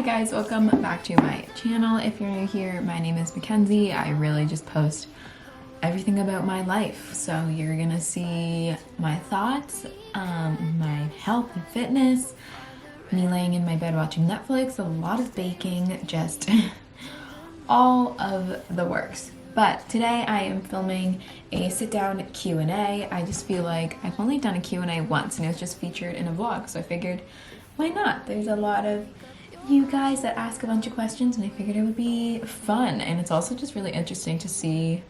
guys, welcome back to my channel. If you're new here, my name is Mackenzie. I really just post everything about my life. So you're gonna see my thoughts, my health and fitness, me laying in my bed watching Netflix, a lot of baking, just all of the works. But today I am filming a sit-down Q&A. I just feel like I've only done a Q&A once and it was just featured in a vlog, so I figured, why not? There's a lot of you guys that ask a bunch of questions and I figured it would be fun, and it's also just really interesting to see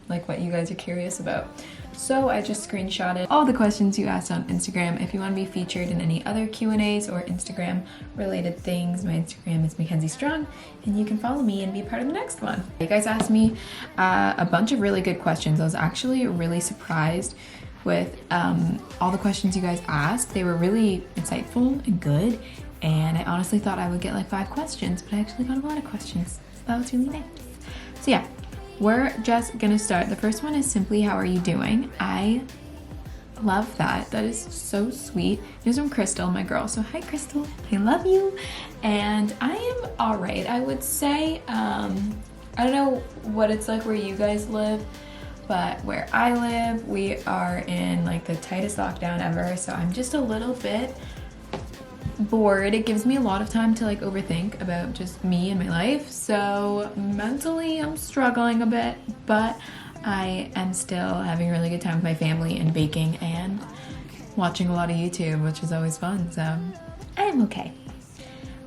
like what you guys are curious about. So I just screenshotted all the questions you asked on Instagram. If you want to be featured in any other Q&As or Instagram related things, my Instagram is Mackenzie Strong and you can follow me and be part of the next one. You guys asked me a bunch of really good questions. I was actually really surprised with all the questions you guys asked. They were really insightful and good, and I honestly thought I would get like 5 questions, but I actually got a lot of questions, so that was really nice. So yeah, we're just gonna start. The first one is simply, how are you doing? I love that. That is so sweet. It was from Crystal, my girl. So hi Crystal, I love you. And I am all right, I would say. I don't know what it's like where you guys live, but where I live, we are in like the tightest lockdown ever. So I'm just a little bit bored. It gives me a lot of time to like overthink about just me and my life. So mentally I'm struggling a bit, but I am still having a really good time with my family and baking and watching a lot of YouTube, which is always fun. So I am okay.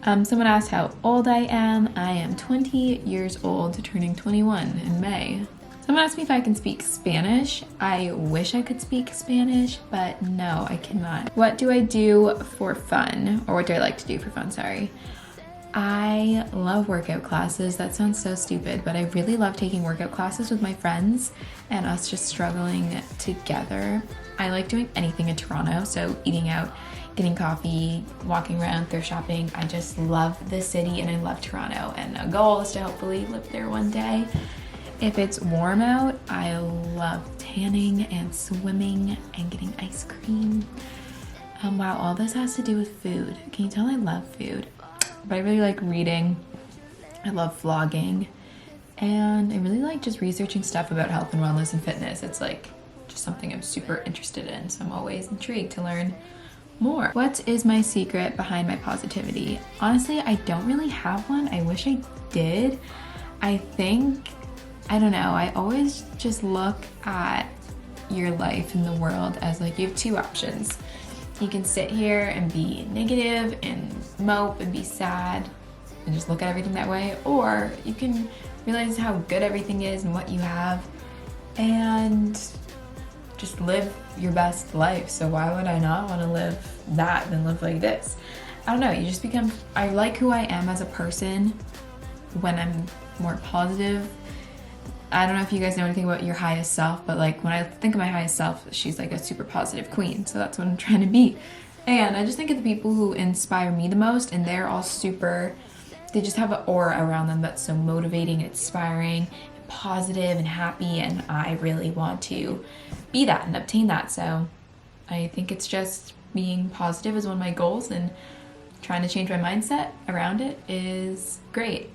Someone asked how old I am. I am 20 years old, turning 21 in May. Someone asked me if I can speak Spanish. I wish I could speak Spanish, but no, I cannot. What do I do for fun? Or what do I like to do for fun, sorry. I love workout classes. That sounds so stupid, but I really love taking workout classes with my friends and us just struggling together. I like doing anything in Toronto, so eating out, getting coffee, walking around, thrift shopping. I just love the city and I love Toronto, and a goal is to hopefully live there one day. If it's warm out, I love tanning and swimming and getting ice cream. Wow, all this has to do with food. Can you tell I love food? But I really like reading. I love vlogging. And I really like just researching stuff about health and wellness and fitness. It's like just something I'm super interested in. So I'm always intrigued to learn more. What is my secret behind my positivity? Honestly, I don't really have one. I wish I did. I don't know, I always just look at your life in the world as like you have 2 options. You can sit here and be negative and mope and be sad and just look at everything that way, or you can realize how good everything is and what you have and just live your best life. So why would I not want to live that than live like this? I don't know, you just become, I like who I am as a person when I'm more positive. I don't know if you guys know anything about your highest self, but like when I think of my highest self, she's like a super positive queen. So that's what I'm trying to be. And I just think of the people who inspire me the most, and they're all super, they just have an aura around them that's so motivating, inspiring, and positive and happy. And I really want to be that and obtain that. So I think it's just being positive is one of my goals, and trying to change my mindset around it is great.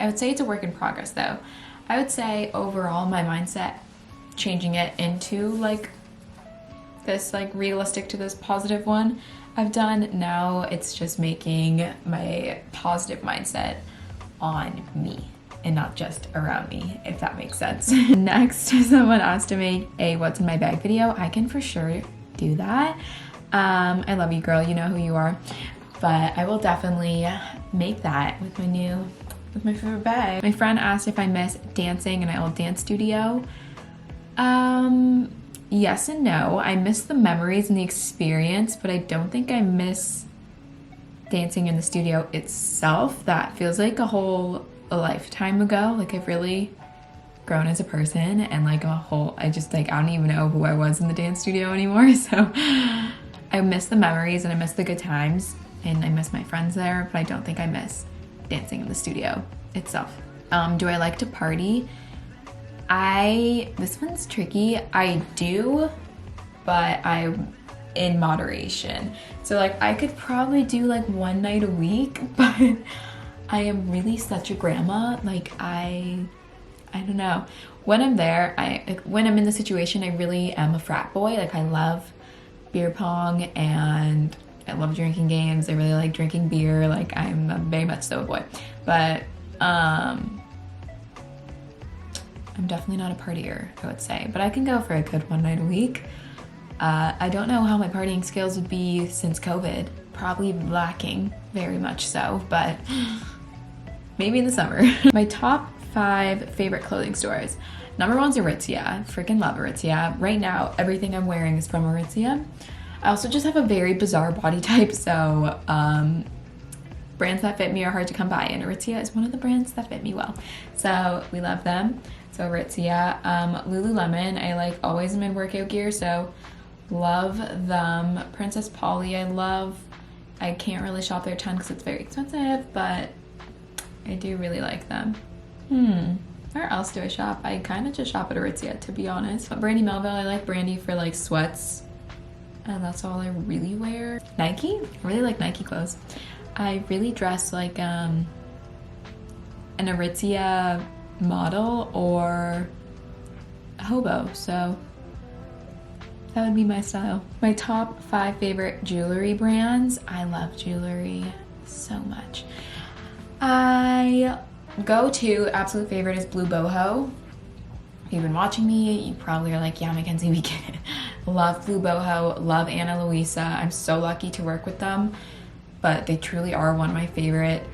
I would say it's a work in progress though. I would say overall my mindset, changing it into like this like realistic to this positive one I've done. Now it's just making my positive mindset on me and not just around me, if that makes sense. Next, someone asked to make a what's in my bag video. I can for sure do that. I love you, girl, you know who you are. But I will definitely make that with my favorite bag. My friend asked if I miss dancing in my old dance studio. Yes and no. I miss the memories and the experience, but I don't think I miss dancing in the studio itself. That feels like a lifetime ago. Like I've really grown as a person, and like I don't even know who I was in the dance studio anymore. So I miss the memories and I miss the good times and I miss my friends there, but I don't think I miss dancing in the studio itself. Do I like to party? This one's tricky. I do, but I in moderation. So like I could probably do like one night a week, but I am really such a grandma. Like I don't know. When I'm there, when I'm in the situation, I really am a frat boy. Like I love beer pong and I love drinking games. I really like drinking beer. Like I'm very much so a boy. But I'm definitely not a partier, I would say. But I can go for a good one night a week. I don't know how my partying skills would be since COVID. Probably lacking, very much so, but maybe in the summer. My top 5 favorite clothing stores. Number 1's Aritzia. Freaking love Aritzia. Right now, everything I'm wearing is from Aritzia. I also just have a very bizarre body type, so brands that fit me are hard to come by, and Aritzia is one of the brands that fit me well. So we love them. So Aritzia. Lululemon, I always am in workout gear, so love them. Princess Polly, I can't really shop there a ton because it's very expensive, but I do really like them. Where else do I shop? I kind of just shop at Aritzia, to be honest. But Brandy Melville, I like Brandy for sweats, and that's all I really wear. Nike, I really like Nike clothes. I really dress like an Aritzia model or a hobo, so that would be my style. My top 5 favorite jewelry brands. I love jewelry so much. Go-to absolute favorite is Blue Boho. If you've been watching me, you probably are like, yeah, Mackenzie, we get it. Love Blue Boho, love Ana Luisa. I'm so lucky to work with them, but they truly are one of my favorite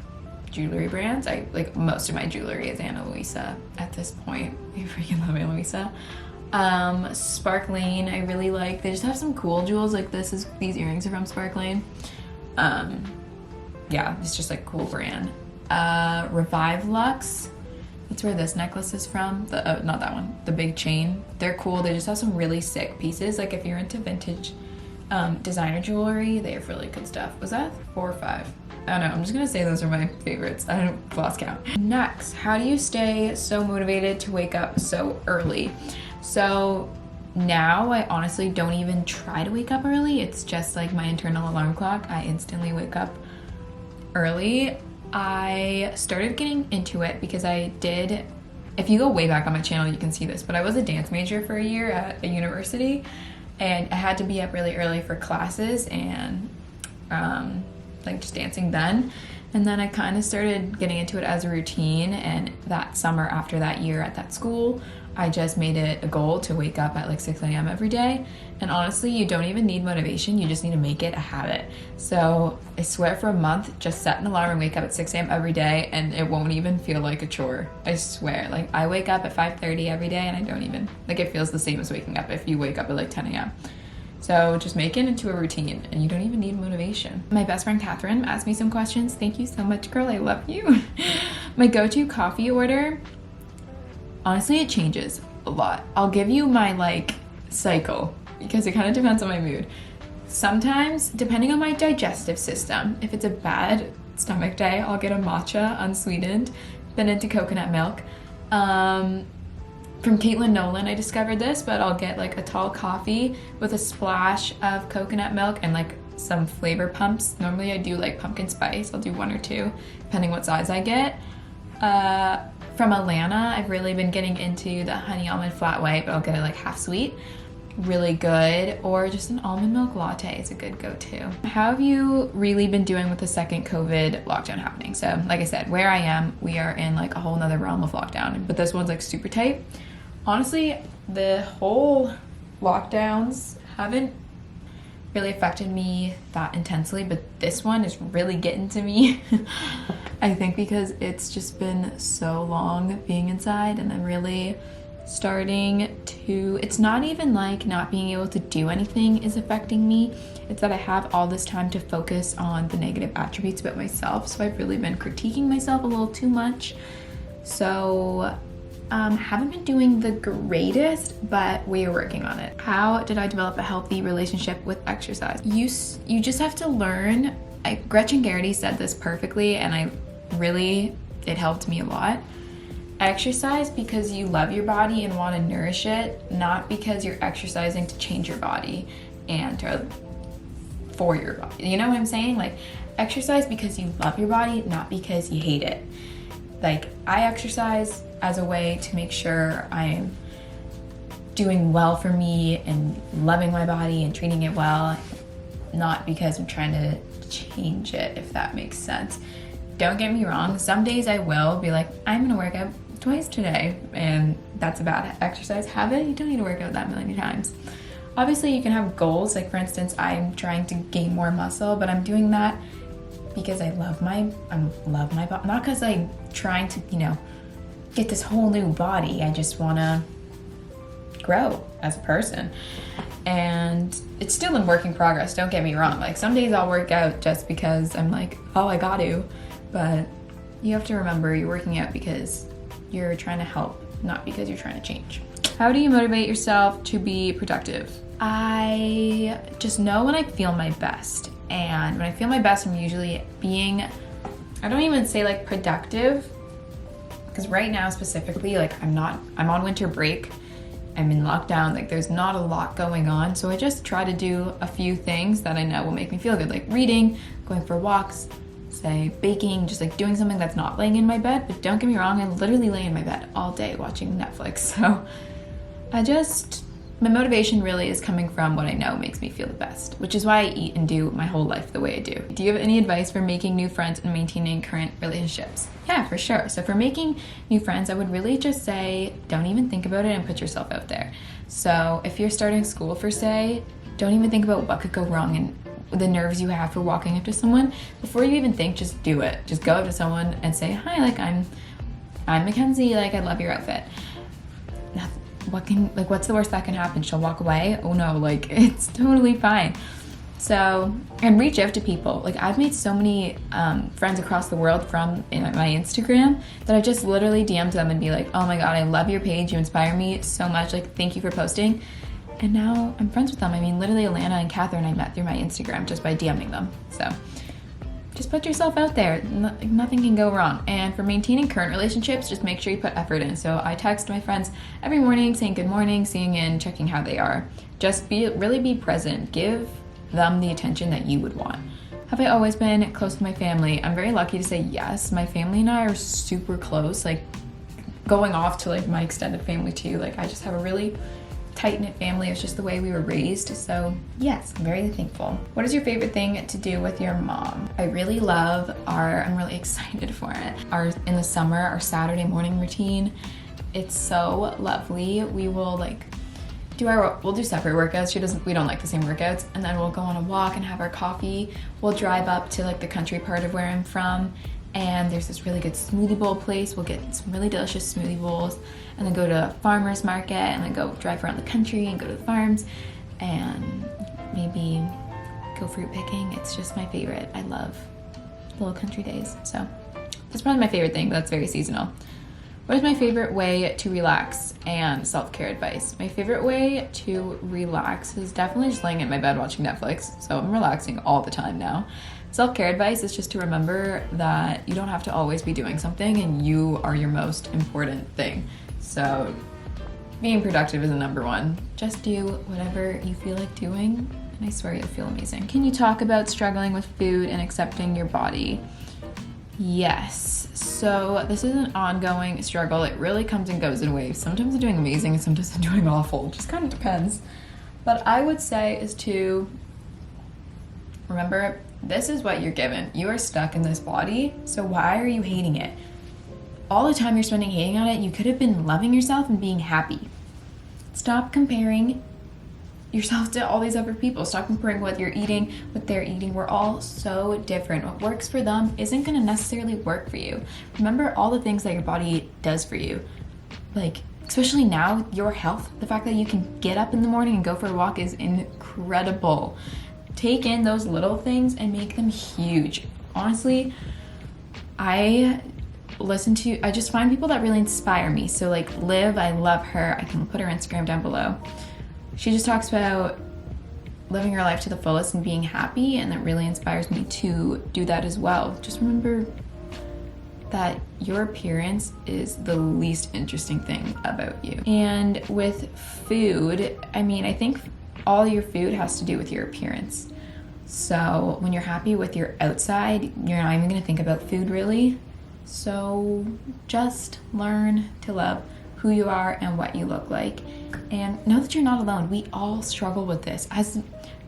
jewelry brands. Most of my jewelry is Ana Luisa at this point. I freaking love Ana Luisa. Spark Lane, I really like. They just have some cool jewels. These earrings are from Spark Lane. Yeah, it's just cool brand. Revive Lux, that's where this necklace is from. Not that one, the big chain. They're cool. They just have some really sick pieces. If you're into vintage designer jewelry, they have really good stuff. Was that 4 or 5? I don't know. I'm just gonna say those are my favorites. I don't lost count. Next, how do you stay so motivated to wake up so early? So now I honestly don't even try to wake up early. It's just my internal alarm clock. I instantly wake up early. I started getting into it because if you go way back on my channel, you can see this, but I was a dance major for a year at a university, and I had to be up really early for classes and just dancing then. And then I kind of started getting into it as a routine, and that summer after that year at that school, I just made it a goal to wake up at 6 a.m. every day. And honestly, you don't even need motivation, you just need to make it a habit. So I swear for a month, just set an alarm and wake up at 6 a.m. every day, and it won't even feel like a chore. I swear. I wake up at 5:30 every day, and I don't even, it feels the same as waking up if you wake up at 10 a.m. So just make it into a routine, and you don't even need motivation. My best friend Catherine asked me some questions. Thank you so much, girl, I love you. My go-to coffee order, honestly, it changes a lot. I'll give you my cycle because it kind of depends on my mood. Sometimes, depending on my digestive system, if it's a bad stomach day, I'll get a matcha unsweetened, been into coconut milk. From Caitlin Nolan, I discovered this, but I'll get a tall coffee with a splash of coconut milk and some flavor pumps. Normally I do pumpkin spice. I'll do 1 or 2, depending what size I get. From Atlanta, I've really been getting into the honey almond flat white, but I'll get it half sweet. Really good. Or just an almond milk latte is a good go-to. How have you really been doing with the second COVID lockdown happening? So like I said, where I am, we are in a whole nother realm of lockdown, but this one's super tight. Honestly, the whole lockdowns haven't really affected me that intensely, but this one is really getting to me. I think because it's just been so long being inside, and I'm really starting to, it's not even not being able to do anything is affecting me. It's that I have all this time to focus on the negative attributes about myself. So I've really been critiquing myself a little too much. So haven't been doing the greatest, but we are working on it. How did I develop a healthy relationship with exercise? You just have to learn. Gretchen Garrity said this perfectly, and it helped me a lot. Exercise because you love your body and want to nourish it, not because you're exercising to change your body and to for your body. You know what I'm saying? Like, exercise because you love your body, not because you hate it. Like, I exercise as a way to make sure I'm doing well for me and loving my body and treating it well, not because I'm trying to change it, if that makes sense. Don't get me wrong, some days I will be like, I'm gonna work out twice today, and that's a bad exercise habit. You don't need to work out that many times. Obviously, you can have goals, like for instance, I'm trying to gain more muscle, but I'm doing that because I love my body, not because I'm trying to, you know, get this whole new body. I just wanna grow as a person. And it's still in work in progress, don't get me wrong. Like, some days I'll work out just because I'm like, oh, I got to, but you have to remember you're working out because you're trying to help, not because you're trying to change. How do you motivate yourself to be productive? I just know when I feel my best. And when I feel my best, I'm usually being, I don't even say like productive, because right now specifically, like I'm on winter break. I'm in lockdown, like there's not a lot going on. So I just try to do a few things that I know will make me feel good, like reading, going for walks, say baking, just like doing something that's not laying in my bed. But don't get me wrong, I literally lay in my bed all day watching Netflix. So my motivation really is coming from what I know makes me feel the best, which is why I eat and do my whole life the way I do. Do you have any advice for making new friends and maintaining current relationships? Yeah, for sure. So for making new friends, I would really just say, don't even think about it and put yourself out there. So if you're starting school for say, don't even think about what could go wrong and the nerves you have for walking up to someone. Before you even think, just do it. Just go up to someone and say, hi, like I'm Mackenzie, like I love your outfit. What's the worst that can happen? She'll walk away? Oh no, like it's totally fine. So, and reach out to people. Like, I've made so many friends across the world from my Instagram that I just literally DM'd them and be like, oh my God, I love your page. You inspire me so much. Like, thank you for posting. And now I'm friends with them. I mean, literally Alana and Catherine I met through my Instagram just by DMing them. So just put yourself out there. Nothing can go wrong. And for maintaining current relationships, just make sure you put effort in. So I text my friends every morning saying good morning, seeing in, checking how they are. Just really be present. Give them the attention that you would want. Have I always been close to my family? I'm very lucky to say yes. My family and I are super close, like going off to like my extended family too. Like, I just have a really tight-knit family. It's just the way we were raised. So yes, I'm very thankful. What is your favorite thing to do with your mom? I really love I'm really excited for it. In the summer, our Saturday morning routine. It's so lovely. We will we'll do separate workouts. We don't like the same workouts. And then we'll go on a walk and have our coffee. We'll drive up to like the country part of where I'm from. And there's this really good smoothie bowl place. We'll get some really delicious smoothie bowls and then go to a farmer's market and then go drive around the country and go to the farms and maybe go fruit picking. It's just my favorite. I love little country days. So that's probably my favorite thing, but that's very seasonal. What is my favorite way to relax and self-care advice? My favorite way to relax is definitely just laying in my bed watching Netflix. So I'm relaxing all the time now. Self-care advice is just to remember that you don't have to always be doing something and you are your most important thing. So being productive is the number one. Just do whatever you feel like doing and I swear you'll feel amazing. Can you talk about struggling with food and accepting your body? Yes. So this is an ongoing struggle. It really comes and goes in waves. Sometimes I'm doing amazing and sometimes I'm doing awful. It just kind of depends. But I would say is to remember, this is what you're given. You are stuck in this body, so why are you hating it? All the time you're spending hating on it, you could have been loving yourself and being happy. Stop comparing yourself to all these other people. Stop comparing what you're eating, what they're eating. We're all so different. What works for them isn't gonna necessarily work for you. Remember all the things that your body does for you. Like, especially now, your health, the fact that you can get up in the morning and go for a walk is incredible. Take in those little things and make them huge. Honestly, I just find people that really inspire me. So like Liv, I love her. I can put her Instagram down below. She just talks about living her life to the fullest and being happy, and that really inspires me to do that as well. Just remember that your appearance is the least interesting thing about you. And with food, I mean, I think all your food has to do with your appearance. So when you're happy with your outside, you're not even gonna think about food really. So just learn to love who you are and what you look like. And know that you're not alone. We all struggle with this. As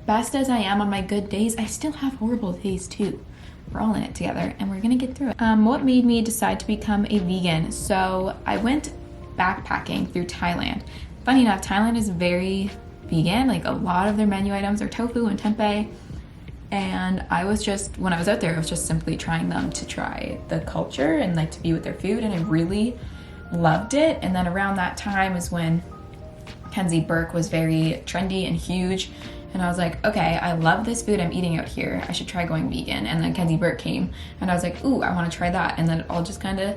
best as I am on my good days, I still have horrible days too. We're all in it together and we're gonna get through it. What made me decide to become a vegan? So I went backpacking through Thailand. Funny enough, Thailand is very vegan. Like a lot of their menu items are tofu and tempeh. And I was just, when I was out there, I was just simply trying them to try the culture and like to be with their food, and I really loved it. And then around that time is when Mackenzie Burke was very trendy and huge, and I was like, okay, I love this food I'm eating out here, I should try going vegan. And then Mackenzie Burke came and I was like, ooh, I want to try that. And then it all just kind of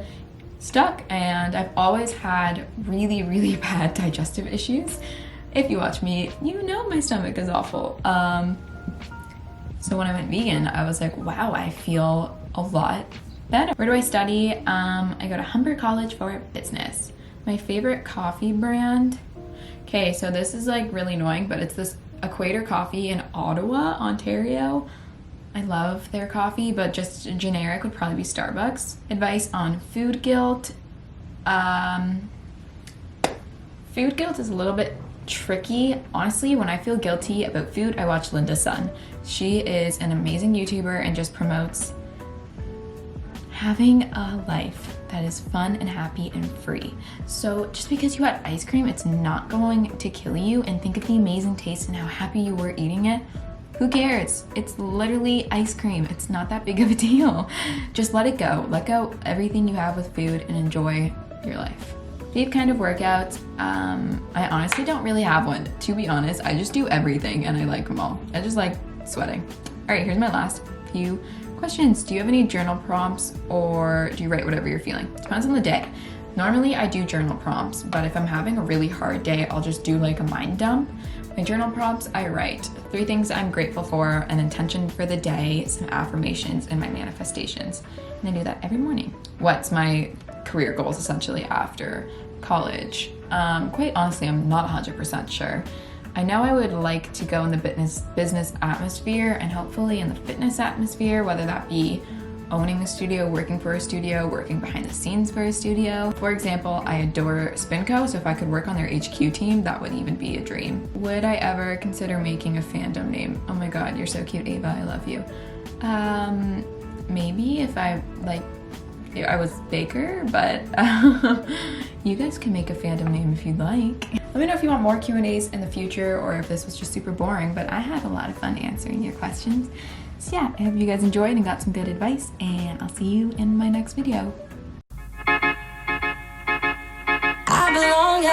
stuck, and I've always had really, really bad digestive issues. If you watch me, you know my stomach is awful. So when I went vegan, I was like, wow, I feel a lot better. Where do I study? I go to Humber College for business. My favorite coffee brand. Okay, so this is like really annoying, but it's this Equator Coffee in Ottawa, Ontario. I love their coffee, but just generic would probably be Starbucks. Advice on food guilt. Food guilt is a little bit tricky. Honestly, when I feel guilty about food, I watch Linda Sun. She is an amazing YouTuber and just promotes having a life that is fun and happy and free. So just because you had ice cream, it's not going to kill you. And think of the amazing taste and how happy you were eating it. Who cares? It's literally ice cream. It's not that big of a deal. Just let it go. Let go everything you have with food and enjoy your life. Fave kind of workouts. I honestly don't really have one. To be honest, I just do everything and I like them all. I just like sweating. All right, here's my last few questions. Do you have any journal prompts, or do you write whatever you're feeling? Depends on the day. Normally I do journal prompts, but if I'm having a really hard day, I'll just do like a mind dump. My journal prompts, I write 3 things I'm grateful for, an intention for the day, some affirmations, and my manifestations. And I do that every morning. What's my career goals essentially after college? Quite honestly, I'm not 100% sure. I know I would like to go in the business atmosphere and hopefully in the fitness atmosphere, whether that be owning a studio, working for a studio, working behind the scenes for a studio. For example, I adore Spinco, so if I could work on their HQ team, that would even be a dream. Would I ever consider making a fandom name? Oh my god, you're so cute, Ava, I love you. Maybe if I was Baker, but you guys can make a fandom name if you'd like. Let me know if you want more Q&As in the future or if this was just super boring, but I had a lot of fun answering your questions. So yeah, I hope you guys enjoyed and got some good advice, and I'll see you in my next video. I belong